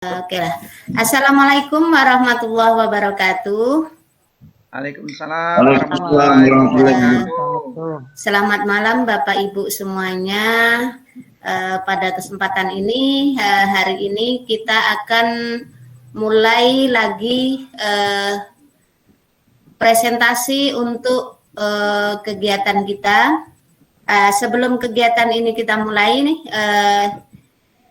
Oke lah. Assalamualaikum warahmatullahi wabarakatuh. Waalaikumsalam warahmatullahi wabarakatuh. Selamat malam Bapak Ibu semuanya. Pada kesempatan ini, hari ini kita akan mulai lagi presentasi untuk kegiatan kita. Sebelum kegiatan ini kita mulai nih,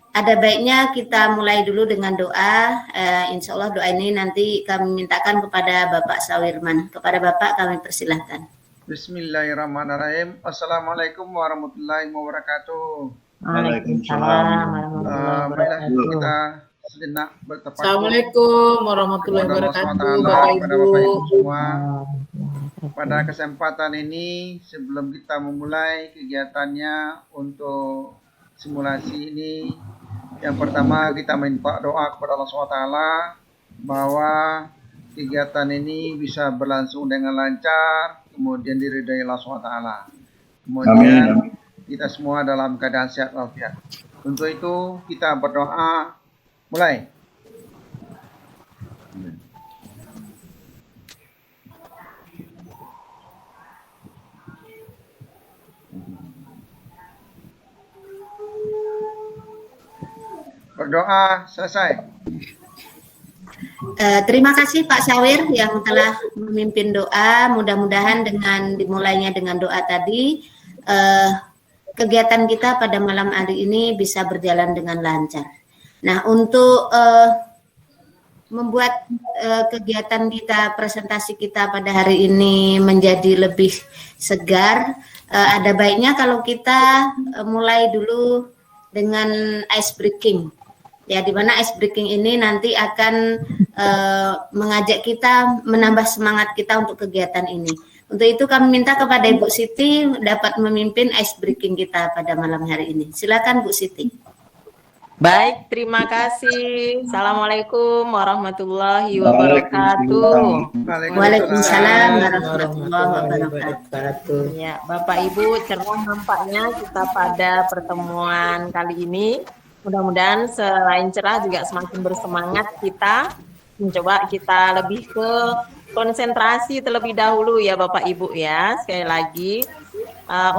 ada baiknya kita mulai dulu dengan doa. Insya Allah doa ini nanti kami mintakan kepada Bapak Sawirman. Kepada Bapak kami persilahkan. Bismillahirrahmanirrahim. Assalamualaikum warahmatullahi wabarakatuh. Waalaikumsalam Baiklah kita sejenak bertepakut. Assalamualaikum warahmatullahi wabarakatuh, Bapak Ibu semua. Pada kesempatan ini sebelum kita memulai kegiatannya untuk simulasi ini, yang pertama kita minta doa kepada Allah SWT bahwa kegiatan ini bisa berlangsung dengan lancar, kemudian diridhai Allah SWT. Kemudian kita semua dalam keadaan sehat walafiat. Untuk itu kita berdoa. Mulai. Berdoa selesai. Terima kasih Pak Sawir yang telah memimpin doa. Mudah-mudahan dengan dimulainya dengan doa tadi, kegiatan kita pada malam hari ini bisa berjalan dengan lancar. Nah, untuk membuat kegiatan kita, presentasi kita pada hari ini menjadi lebih segar, ada baiknya kalau kita mulai dulu dengan ice breaking. Ya, di mana ice breaking ini nanti akan mengajak kita menambah semangat kita untuk kegiatan ini. Untuk itu kami minta kepada Ibu Siti dapat memimpin ice breaking kita pada malam hari ini. Silakan Bu Siti. Baik, terima kasih. Assalamualaikum warahmatullahi wabarakatuh. Waalaikumsalam warahmatullahi wabarakatuh. Ya, Bapak Ibu, cerah nampaknya kita pada pertemuan kali ini. Mudah-mudahan selain cerah juga semakin bersemangat kita mencoba kita lebih ke konsentrasi terlebih dahulu ya Bapak Ibu ya. Sekali lagi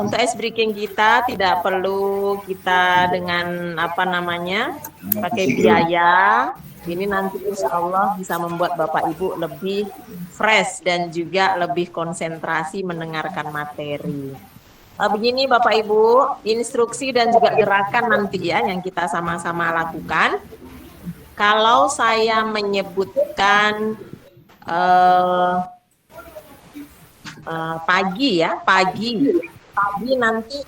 untuk ice breaking kita tidak perlu kita dengan pakai biaya. Ini nanti insya Allah bisa membuat Bapak Ibu lebih fresh dan juga lebih konsentrasi mendengarkan materi. Begini Bapak Ibu, instruksi dan juga gerakan nanti ya yang kita sama-sama lakukan. Kalau saya menyebutkan pagi nanti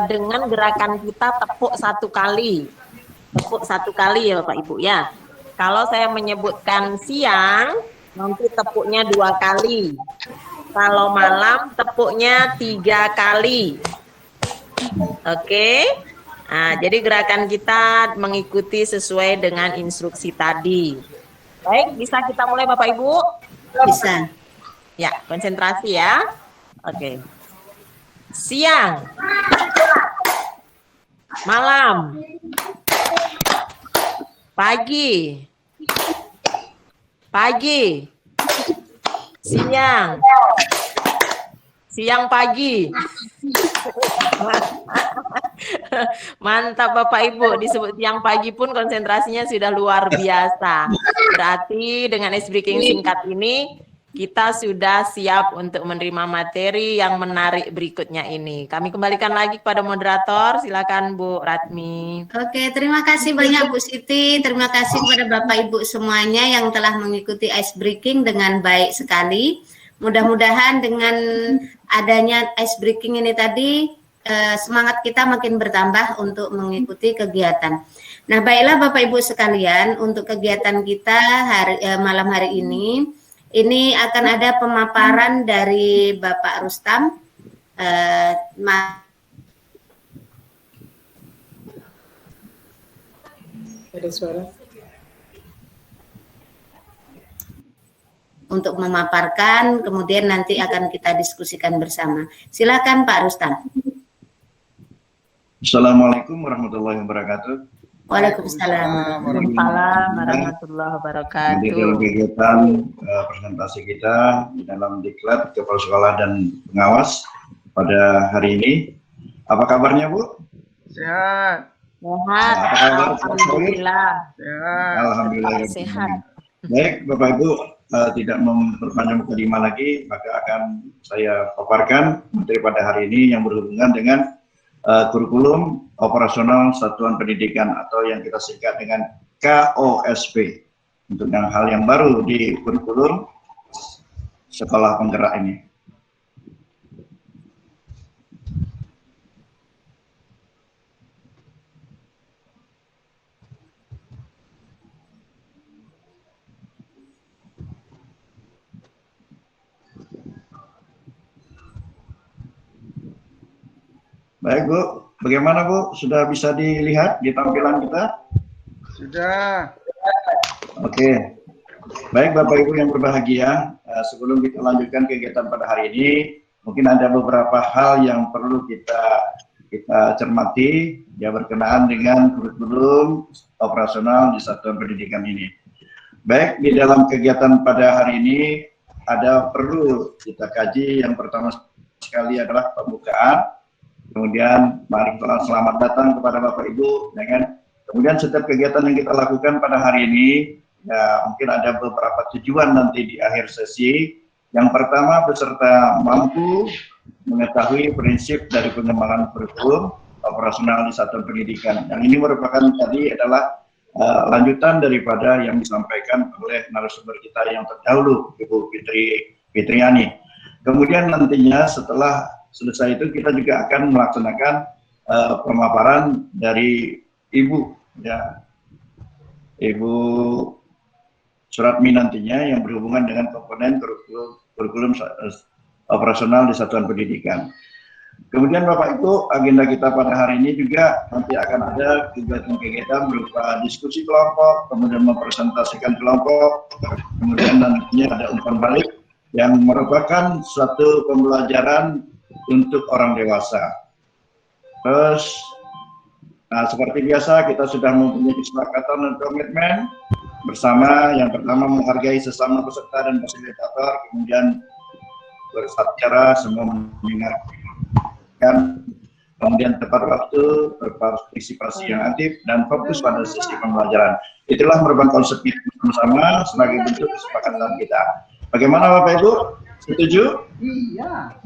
dengan gerakan kita tepuk satu kali ya Bapak Ibu ya. Kalau saya menyebutkan siang nanti tepuknya 2 kali. Kalau malam tepuknya 3 kali. Oke. Nah, jadi gerakan kita mengikuti sesuai dengan instruksi tadi. Baik, bisa kita mulai Bapak Ibu? Bisa. Ya, konsentrasi ya. Oke. Siang. Malam. Pagi. Pagi. Siang. Siang pagi. Mantap Bapak Ibu, disebut siang pagi pun konsentrasinya sudah luar biasa. Berarti dengan ice breaking singkat ini kita sudah siap untuk menerima materi yang menarik berikutnya ini. Kami kembalikan lagi kepada moderator. Silakan Bu Ratmi. Oke, terima kasih banyak Bu Siti. Terima kasih kepada Bapak Ibu semuanya yang telah mengikuti ice breaking dengan baik sekali. Mudah-mudahan dengan adanya ice breaking ini tadi semangat kita makin bertambah untuk mengikuti kegiatan. Nah, baiklah Bapak Ibu sekalian, untuk kegiatan kita malam hari ini akan ada pemaparan dari Bapak Rustam. Ada suara. Untuk memaparkan, kemudian nanti akan kita diskusikan bersama. Silakan Pak Rustam. Assalamualaikum warahmatullahi wabarakatuh. Waalaikumsalam. Waalaikumsalam warahmatullahi wabarakatuh. Nanti dalam kegiatan presentasi kita di dalam diklat kepala sekolah dan pengawas pada hari ini. Apa kabarnya, Bu? Sehat. Sehat. Alhamdulillah. Sehat. Alhamdulillah. Sehat. Baik, Bapak Ibu, tidak memperpanjang mukadimah lagi, maka akan saya paparkan materi pada hari ini yang berhubungan dengan kurikulum operasional satuan pendidikan atau yang kita singkat dengan KOSP, untuk hal yang baru di kurikulum sekolah penggerak ini. Baik, Bu. Bagaimana, Bu? Sudah bisa dilihat di tampilan kita? Sudah. Oke. Baik, Bapak Ibu yang berbahagia, sebelum kita lanjutkan kegiatan pada hari ini, mungkin ada beberapa hal yang perlu kita cermati yang berkenaan dengan kurikulum operasional di satuan pendidikan ini. Baik, di dalam kegiatan pada hari ini ada perlu kita kaji. Yang pertama sekali adalah pembukaan. Kemudian mari selamat datang kepada Bapak Ibu, ya kan? Kemudian setiap kegiatan yang kita lakukan pada hari ini, ya mungkin ada beberapa tujuan nanti di akhir sesi. Yang pertama, peserta mampu mengetahui prinsip dari pengembangan kurikulum operasional di satuan pendidikan. Yang ini merupakan tadi adalah lanjutan daripada yang disampaikan oleh narasumber kita yang terdahulu, Ibu Fitriani. Kemudian nantinya setelah selesai itu kita juga akan melaksanakan pemaparan dari Ibu, ya, Ibu Suratmi nantinya yang berhubungan dengan komponen kurikulum operasional di satuan pendidikan. Kemudian Bapak Ibu, agenda kita pada hari ini juga nanti akan ada kegiatan-kegiatan berupa diskusi kelompok, kemudian mempresentasikan kelompok, kemudian nantinya ada umpan balik yang merupakan suatu pembelajaran untuk orang dewasa. Terus, seperti biasa kita sudah mempunyai kesepakatan dan komitmen bersama. Yang pertama menghargai sesama peserta dan fasilitator, kemudian berbicara semua mendengarkan, kemudian tepat waktu, berpartisipasi yang aktif, dan fokus pada sisi pembelajaran. Itulah merupakan konsep kita bersama sebagai bentuk kesepakatan kita. Bagaimana Bapak Ibu? Setuju? Iya.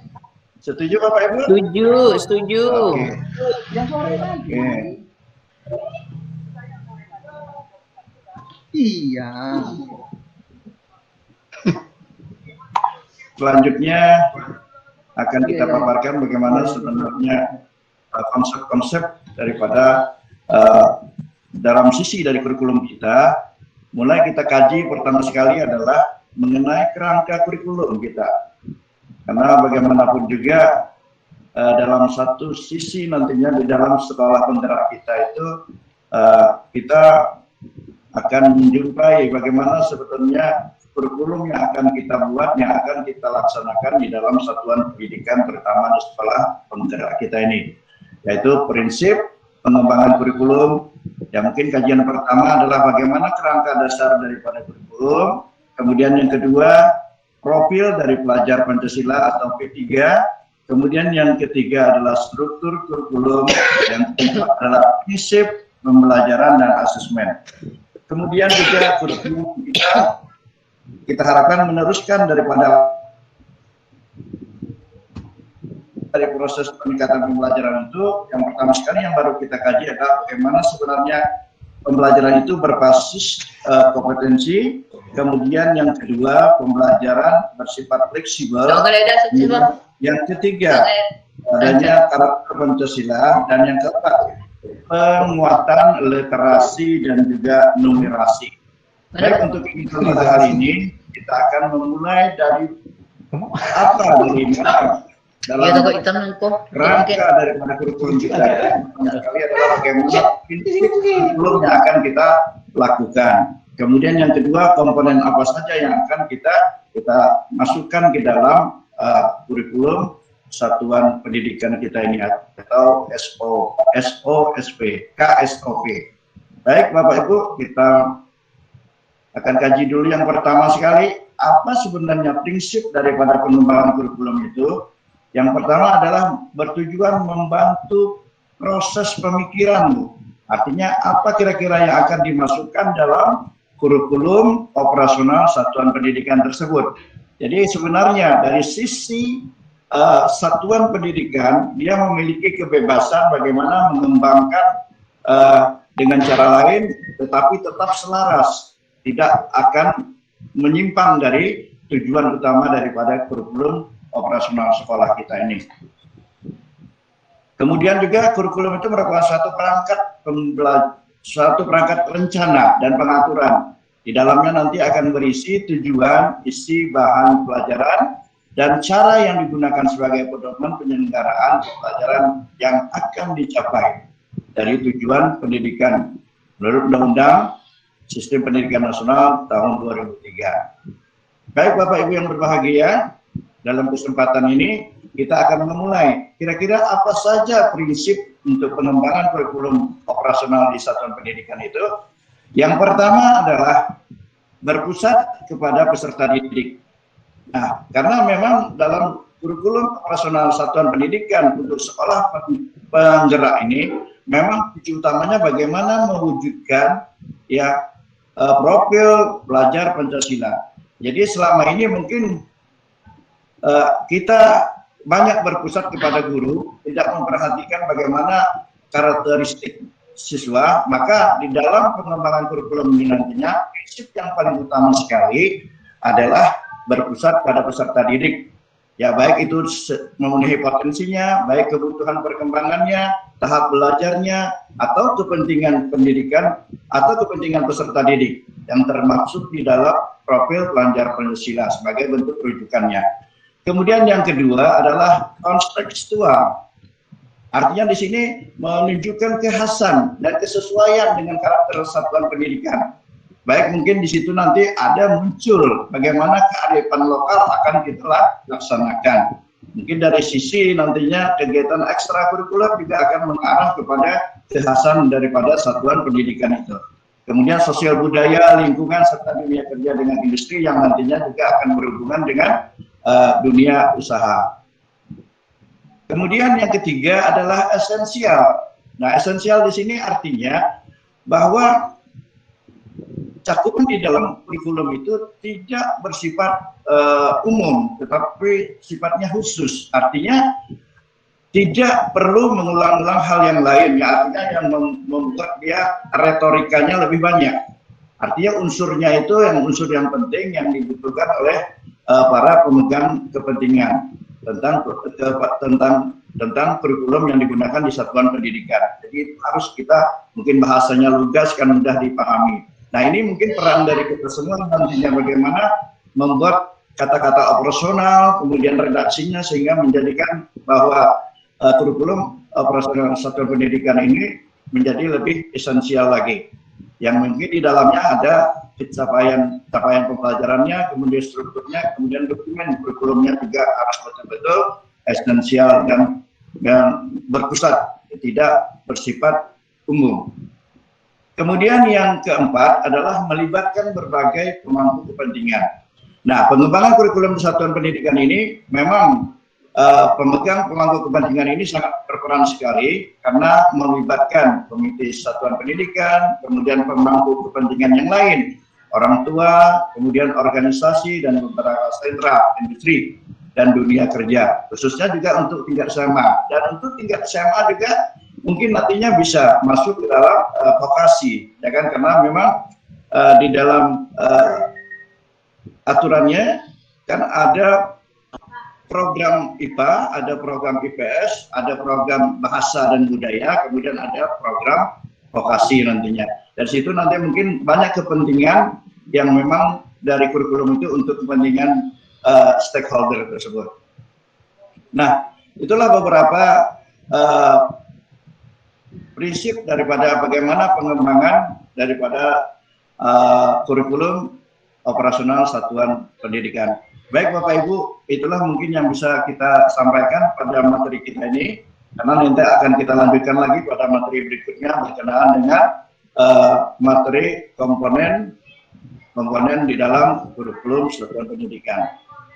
Setuju Bapak Ibu? Setuju. Oke. Oke. Iya. Selanjutnya akan kita paparkan bagaimana sebenarnya konsep-konsep daripada dalam sisi dari kurikulum kita. Mulai kita kaji pertama sekali adalah mengenai kerangka kurikulum kita. Karena bagaimanapun juga dalam satu sisi nantinya di dalam sekolah penggerak kita itu kita akan menjumpai bagaimana sebetulnya kurikulum yang akan kita buat, yang akan kita laksanakan di dalam satuan pendidikan terutama di sekolah penggerak kita ini, yaitu prinsip pengembangan kurikulum. Ya mungkin kajian pertama adalah bagaimana kerangka dasar daripada kurikulum, kemudian yang kedua profil dari pelajar Pancasila atau P3, kemudian yang ketiga adalah struktur kurikulum, yang keempat adalah prinsip pembelajaran dan asesmen. Kemudian juga kurikulum kita harapkan meneruskan daripada dari proses peningkatan pembelajaran itu. Yang pertama sekali yang baru kita kaji adalah bagaimana sebenarnya pembelajaran itu berbasis kompetensi. Kemudian yang kedua, pembelajaran bersifat fleksibel. Yang ketiga, adanya karakter Pancasila. Dan yang keempat, penguatan literasi dan juga numerasi. Baik, untuk pada hari ini kita akan memulai dari apa dari dalam rangka daripada kurikulum kita. Yang sekali adalah bagaimana kurikulum yang akan kita lakukan. Kemudian yang kedua, komponen apa saja yang akan kita masukkan ke dalam kurikulum satuan pendidikan kita ini atau KSOP. Baik Bapak Ibu, kita akan kaji dulu yang pertama sekali, apa sebenarnya prinsip daripada pengembangan kurikulum itu. Yang pertama adalah bertujuan membantu proses pemikiran, Bu. Artinya apa kira-kira yang akan dimasukkan dalam kurikulum operasional satuan pendidikan tersebut. Jadi sebenarnya dari sisi satuan pendidikan, dia memiliki kebebasan bagaimana mengembangkan dengan cara lain, tetapi tetap selaras, tidak akan menyimpang dari tujuan utama daripada kurikulum operasional sekolah kita ini. Kemudian juga kurikulum itu merupakan suatu perangkat rencana dan pengaturan. Di dalamnya nanti akan berisi tujuan, isi bahan pelajaran, dan cara yang digunakan sebagai pedoman penyelenggaraan pelajaran yang akan dicapai dari tujuan pendidikan menurut Undang-Undang Sistem Pendidikan Nasional tahun 2003. Baik Bapak Ibu yang berbahagia, dalam kesempatan ini kita akan memulai kira-kira apa saja prinsip untuk pengembangan kurikulum operasional di satuan pendidikan itu. Yang pertama adalah berpusat kepada peserta didik. Nah, karena memang dalam kurikulum operasional satuan pendidikan untuk sekolah penggerak ini memang kunci utamanya bagaimana mewujudkan profil pelajar Pancasila. Jadi selama ini mungkin kita banyak berpusat kepada guru, tidak memperhatikan bagaimana karakteristik siswa, maka di dalam pengembangan kurikulum ini nantinya prinsip yang paling utama sekali adalah berpusat pada peserta didik. Ya, baik itu memenuhi potensinya, baik kebutuhan perkembangannya, tahap belajarnya, atau kepentingan pendidikan atau kepentingan peserta didik yang termaksud di dalam profil pelajar Pancasila sebagai bentuk rujukannya. Kemudian yang kedua adalah kontekstual. Artinya di sini menunjukkan kekhasan dan kesesuaian dengan karakter satuan pendidikan. Baik mungkin di situ nanti ada muncul bagaimana kearifan lokal akan kita laksanakan. Mungkin dari sisi nantinya kegiatan ekstrakurikuler juga akan mengarah kepada kekhasan daripada satuan pendidikan itu. Kemudian sosial budaya, lingkungan, serta dunia kerja dengan industri yang nantinya juga akan berhubungan dengan dunia usaha. Kemudian yang ketiga adalah esensial. Nah, esensial di sini artinya bahwa cakupan di dalam kurikulum itu tidak bersifat umum, tetapi sifatnya khusus. Artinya tidak perlu mengulang-ulang hal yang lain, ya, artinya yang membuat dia retorikanya lebih banyak. Artinya unsurnya itu yang unsur yang penting yang dibutuhkan oleh para pemegang kepentingan tentang kurikulum yang digunakan di satuan pendidikan. Jadi harus kita mungkin bahasanya lugas kan mudah dipahami. Nah, ini mungkin peran dari kita semua nantinya bagaimana membuat kata-kata operasional, kemudian redaksinya sehingga menjadikan bahwa kurikulum operasional satuan pendidikan ini menjadi lebih esensial lagi. Yang mungkin di dalamnya ada capaian pembelajarannya, kemudian strukturnya, kemudian dokumen kurikulumnya juga harus betul-betul esensial dan berpusat, tidak bersifat umum. Kemudian yang keempat adalah melibatkan berbagai pemangku kepentingan. Nah, pengembangan kurikulum satuan pendidikan ini memang pemegang pemangku kepentingan ini sangat berperan sekali karena melibatkan komite satuan pendidikan, kemudian pemangku kepentingan yang lain, orang tua, kemudian organisasi dan beberapa sentra industri dan dunia kerja, khususnya juga untuk tingkat SMA. Dan untuk tingkat SMA juga mungkin nantinya bisa masuk ke dalam vokasi, ya kan, karena memang di dalam aturannya kan ada program IPA, ada program IPS, ada program bahasa dan budaya, kemudian ada program vokasi nantinya. Dari situ nanti mungkin banyak kepentingan yang memang dari kurikulum itu untuk kepentingan stakeholder tersebut. Nah, itulah beberapa prinsip daripada bagaimana pengembangan daripada kurikulum operasional satuan pendidikan. Baik Bapak Ibu, itulah mungkin yang bisa kita sampaikan pada materi kita ini, karena nanti akan kita lanjutkan lagi pada materi berikutnya berkenaan dengan materi komponen di dalam kurikulum satuan pendidikan.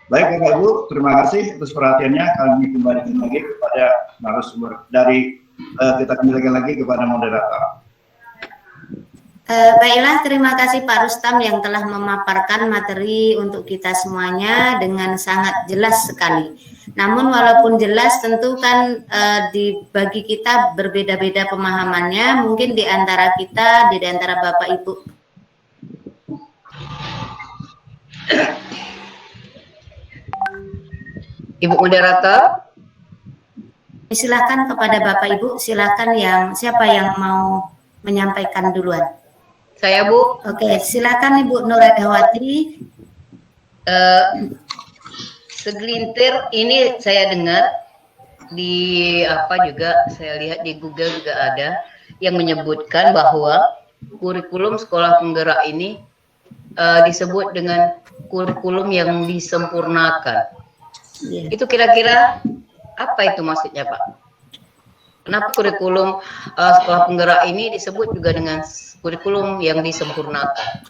Baik Bapak Ibu, terima kasih atas perhatiannya. Kami kembalikan lagi kepada narasumber dari kita kembalikan lagi kepada moderator. Baiklah, terima kasih Pak Rustam yang telah memaparkan materi untuk kita semuanya dengan sangat jelas sekali. Namun walaupun jelas tentu kan bagi kita berbeda-beda pemahamannya, mungkin di antara kita, di antara Bapak Ibu. Ibu moderator, silakan kepada Bapak Ibu, silakan siapa yang mau menyampaikan duluan. Saya Bu. Oke, silakan Ibu Nuradawati. Segelintir ini saya dengar di saya lihat di Google juga ada yang menyebutkan bahwa kurikulum sekolah penggerak ini disebut dengan kurikulum yang disempurnakan. Yeah. Itu kira-kira apa itu maksudnya Pak? Kenapa kurikulum sekolah penggerak ini disebut juga dengan kurikulum yang disempurnakan?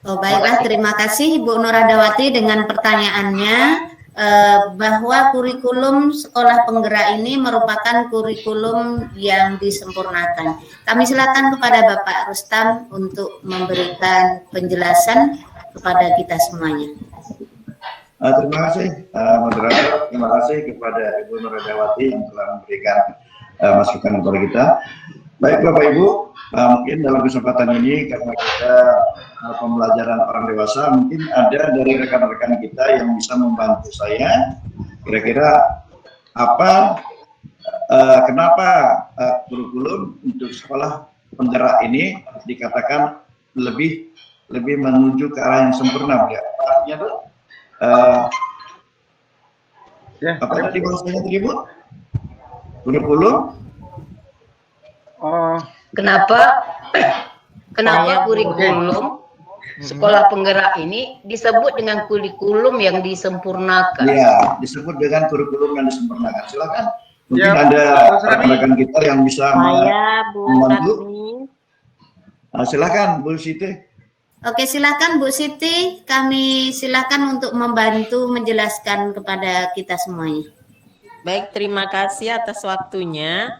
Oh baiklah, terima kasih Ibu Nuradawati dengan pertanyaannya bahwa kurikulum sekolah penggerak ini merupakan kurikulum yang disempurnakan. Kami silakan kepada Bapak Rustam untuk memberikan penjelasan kepada kita semuanya. Terima kasih moderator, terima kasih kepada Ibu Nuradawati yang telah memberikan masukan kepada kita. Baik Bapak Ibu, mungkin dalam kesempatan ini karena kita pembelajaran orang dewasa, mungkin ada dari rekan-rekan kita yang bisa membantu saya. Kira-kira kenapa kurikulum untuk sekolah penggerak ini dikatakan lebih menuju ke arah yang sempurna, ya? Artinya tuh apa tadi bahasanya tadi Bu? Kurikulum? Kenapa kurikulum sekolah penggerak ini disebut dengan kurikulum yang disempurnakan? Iya, disebut dengan kurikulum yang disempurnakan. Silakan. Mungkin ada rekan-rekan kita yang bisa membantu. Silakan Bu Siti. Oke, silakan Bu Siti. Kami silakan untuk membantu menjelaskan kepada kita semuanya. Baik, terima kasih atas waktunya.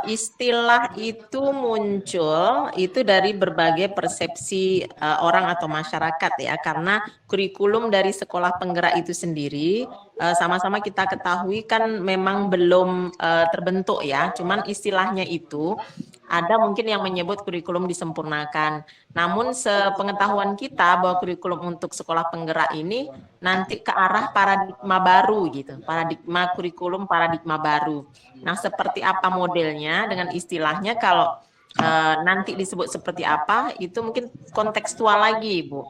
Istilah itu muncul itu dari berbagai persepsi orang atau masyarakat ya, karena kurikulum dari sekolah penggerak itu sendiri sama-sama kita ketahui kan memang belum terbentuk ya, cuman istilahnya itu ada mungkin yang menyebut kurikulum disempurnakan. Namun sepengetahuan kita bahwa kurikulum untuk sekolah penggerak ini nanti ke arah paradigma baru gitu, kurikulum paradigma baru. Nah, seperti apa modelnya dengan istilahnya, kalau nanti disebut seperti apa itu mungkin kontekstual lagi Bu,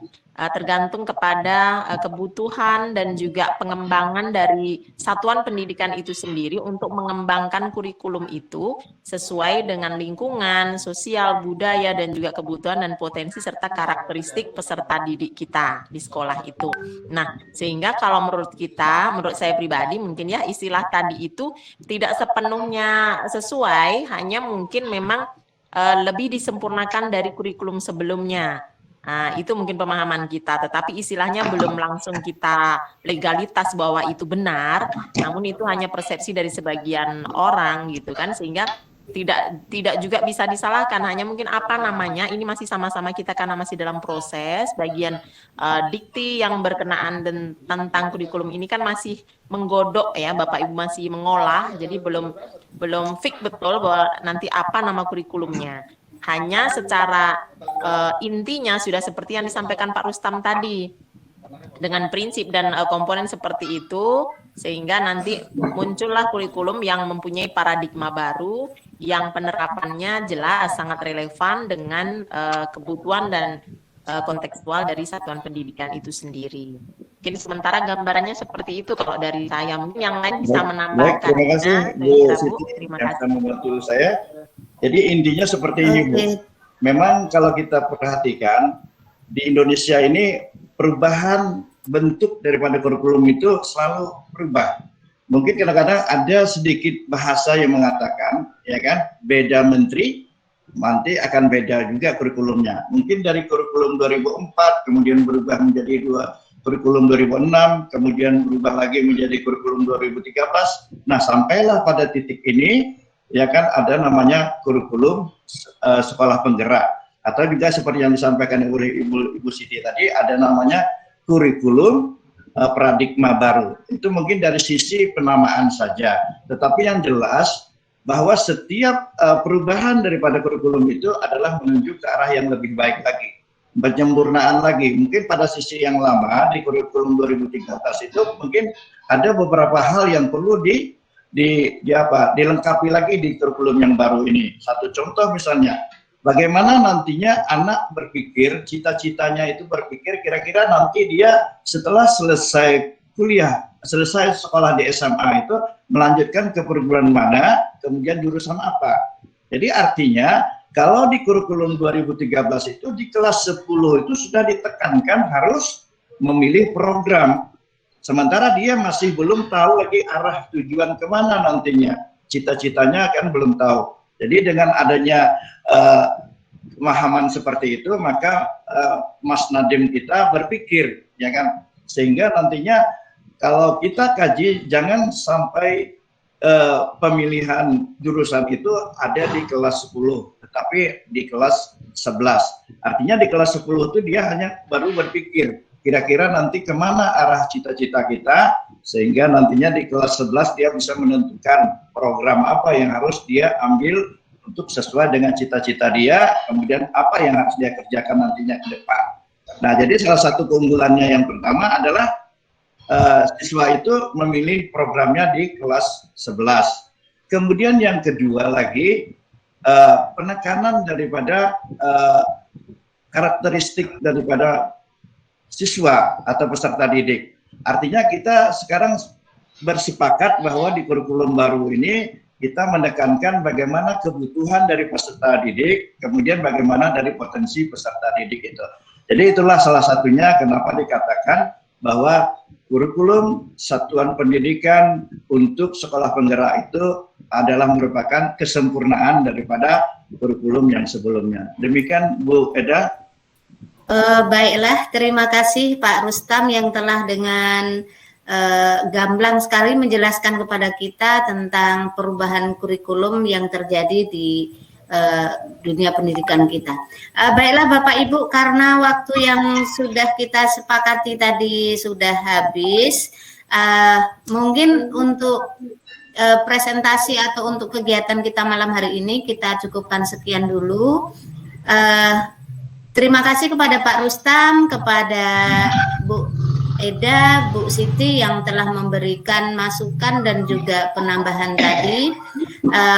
tergantung kepada kebutuhan dan juga pengembangan dari satuan pendidikan itu sendiri untuk mengembangkan kurikulum itu sesuai dengan lingkungan, sosial, budaya dan juga kebutuhan dan potensi serta karakteristik peserta didik kita di sekolah itu. Nah, sehingga kalau menurut saya pribadi mungkin ya istilah tadi itu tidak sepenuhnya sesuai, hanya mungkin memang lebih disempurnakan dari kurikulum sebelumnya. Nah, itu mungkin pemahaman kita, tetapi istilahnya belum langsung kita legalitas bahwa itu benar, namun itu hanya persepsi dari sebagian orang gitu kan, sehingga tidak juga bisa disalahkan, hanya mungkin apa namanya, ini masih sama-sama kita karena masih dalam proses, bagian dikti yang berkenaan tentang kurikulum ini kan masih menggodok ya, Bapak Ibu masih mengolah, jadi belum fix betul bahwa nanti apa nama kurikulumnya. Hanya secara intinya sudah seperti yang disampaikan Pak Rustam tadi, dengan prinsip dan komponen seperti itu, sehingga nanti muncullah kurikulum yang mempunyai paradigma baru, yang penerapannya jelas sangat relevan dengan kebutuhan dan kontekstual dari satuan pendidikan itu sendiri. Mungkin sementara gambarannya seperti itu kalau dari saya, mungkin yang lain bisa menambahkan. Terima kasih Bu Siti yang akan membantu saya. Jadi intinya seperti ini Bu. Memang kalau kita perhatikan di Indonesia ini perubahan bentuk daripada kurikulum itu selalu berubah. Mungkin kadang-kadang ada sedikit bahasa yang mengatakan, ya kan, beda menteri nanti akan beda juga kurikulumnya. Mungkin dari kurikulum 2004 kemudian berubah menjadi kurikulum 2006, kemudian berubah lagi menjadi kurikulum 2013. Nah, sampailah pada titik ini ya kan ada namanya kurikulum sekolah penggerak, atau juga seperti yang disampaikan oleh Ibu Siti tadi ada namanya kurikulum paradigma baru. Itu mungkin dari sisi penamaan saja. Tetapi yang jelas bahwa setiap perubahan daripada kurikulum itu adalah menuju ke arah yang lebih baik lagi, penyempurnaan lagi. Mungkin pada sisi yang lama di kurikulum 2013 itu mungkin ada beberapa hal yang perlu dilengkapi lagi di kurikulum yang baru ini. Satu contoh misalnya, bagaimana nantinya anak berpikir, cita-citanya itu berpikir kira-kira nanti dia setelah selesai kuliah, selesai sekolah di SMA itu melanjutkan ke perguruan mana, kemudian jurusan apa. Jadi artinya kalau di kurikulum 2013 itu di kelas 10 itu sudah ditekankan harus memilih program. Sementara dia masih belum tahu lagi arah tujuan kemana nantinya. Cita-citanya kan belum tahu. Jadi dengan adanya pemahaman seperti itu, maka Mas Nadiem kita berpikir, ya kan, sehingga nantinya kalau kita kaji jangan sampai pemilihan jurusan itu ada di kelas 10, tetapi di kelas 11. Artinya di kelas 10 itu dia hanya baru berpikir kira-kira nanti kemana arah cita-cita kita, sehingga nantinya di kelas 11 dia bisa menentukan program apa yang harus dia ambil untuk sesuai dengan cita-cita dia, kemudian apa yang harus dia kerjakan nantinya ke depan. Nah, jadi salah satu keunggulannya yang pertama adalah siswa itu memilih programnya di kelas 11. Kemudian yang kedua lagi, penekanan daripada karakteristik daripada siswa atau peserta didik. Artinya kita sekarang bersepakat bahwa di kurikulum baru ini kita menekankan bagaimana kebutuhan dari peserta didik, kemudian bagaimana dari potensi peserta didik itu. Jadi itulah salah satunya kenapa dikatakan bahwa kurikulum satuan pendidikan untuk sekolah penggerak itu adalah merupakan kesempurnaan daripada kurikulum yang sebelumnya. Demikian Bu Eda. Baiklah, terima kasih Pak Rustam yang telah dengan gamblang sekali menjelaskan kepada kita tentang perubahan kurikulum yang terjadi di dunia pendidikan kita. Baiklah Bapak Ibu, karena waktu yang sudah kita sepakati tadi sudah habis, mungkin untuk presentasi atau untuk kegiatan kita malam hari ini kita cukupkan sekian dulu. Terima kasih kepada Pak Rustam, kepada Bu Eda, Bu Siti yang telah memberikan masukan dan juga penambahan tadi.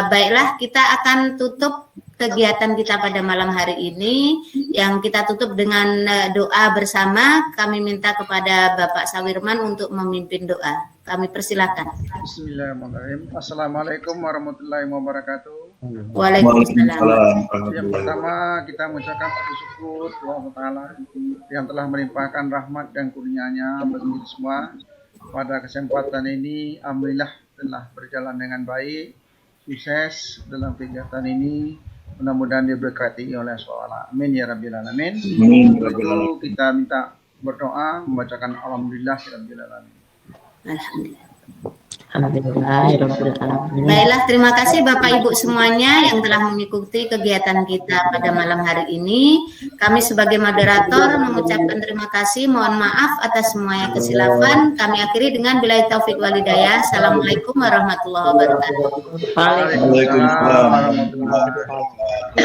Baiklah, kita akan tutup kegiatan kita pada malam hari ini yang kita tutup dengan doa bersama. Kami minta kepada Bapak Sawirman untuk memimpin doa. Kami persilakan. Bismillahirrahmanirrahim. Assalamualaikum warahmatullahi wabarakatuh. Waalaikumsalam. Yang pertama kita mengucapkan syukur Allah Ta'ala yang telah melimpahkan rahmat dan kurnia-Nya bagi kita semua. Pada kesempatan ini alhamdulillah telah berjalan dengan baik, sukses dalam kegiatan ini. Mudah-mudahan diberkati oleh Allah. Amin ya rabbil alamin. Lalu kita minta berdoa membacakan alhamdulillah ya rabbil alamin. Alhamdulillah. Alhamdulillah. Baiklah, terima kasih Bapak Ibu semuanya yang telah mengikuti kegiatan kita pada malam hari ini. Kami sebagai moderator mengucapkan terima kasih, mohon maaf atas semuanya kesilapan. Kami akhiri dengan billahi taufik wal hidayah. Assalamualaikum warahmatullahi wabarakatuh. Waalaikumsalam warahmatullahi wabarakatuh.